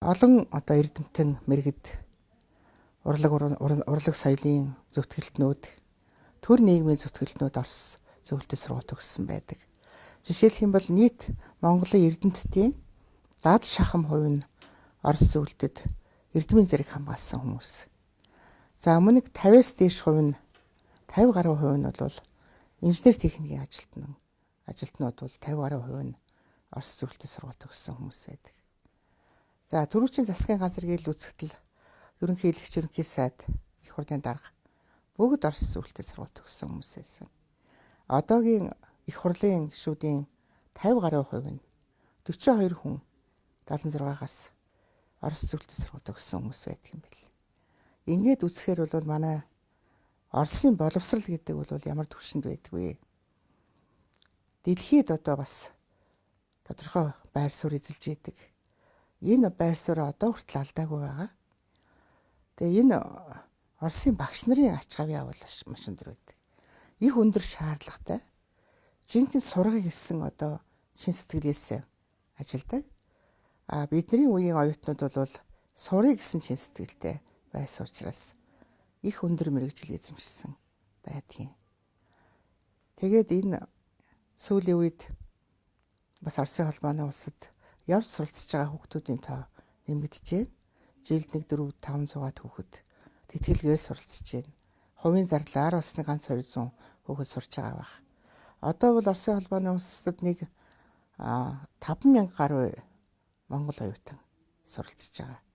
Олон одоо эрдэмтэн мэрэгд урлаг соёлын зөвтгөлтнүүд төр нийгмийн зөвтгөлтнүүд Орос зөвлөлтөд сургалт өгсөн байдаг. Жишээлх юм бол нийт Монголын эрдэмтдийн 70% нь Орос зөвлөлтөд эрдмийн зэрэг хамгаалсан хүмүүс. За мөн нэг 50-аас дээш хувь нь 50 гаруй хувь нь бол инженер техникийн ажилтнууд бол 50 гаруй хувь нь Орос зөвлөлтөд сургалт өгсөн хүмүүс байдаг. За төрөвчийн засгийн ганц зэргийн үүсгэл ерөнхий сайд их хурлын дарга бүгд Орос зөвлөлтөд сургалт өгсөн хүмүүс байсан. Одоогийн их хурлын гишүүдийн 50 гаруй хувь нь 42 хүн 76-аас Орос зөвлөлтөд сургалт өгсөн хүмүүс байдаг юм бэл. Ингээд үзэхээр бол манай Оросын боловсрал гэдэг бол ямар түвшинд байдгүй. Дэлхийд одоо бас тодорхой байр суурь эзэлж идэг. Энэ байр суурь одоо хүртэл алдаагүй байгаа. Тэгээ энэ Оросын багш нарын ач авъя бол маш өндөр байдаг. Их өндөр шаардлагатай. Жинхэнэ сургыг хэлсэн одоо шин сэтгэлээс ажилдаг. Бидний үеийн оюутнууд бол сурыг гэсэн шин сэтгэлтэй байсан учраас их өндөр мэрэгжил эзэмшсэн байдгийн. Тэгээд энэ сүүлийн үед бас Оросын холбооны улсад явж суралцж байгаа хүүхдүүдийн тоо нэмэгдэж байна. Жилд 400-500 хүүхэд тэтгэлгээр суралцж байна. Хувийн зарлаар бас ганц 200 хүүхэд сурч байгаа байх. Одоо бол Оросын холбооны улсад нэг 5,000 гаруй Монгол оюутан суралцж байгаа.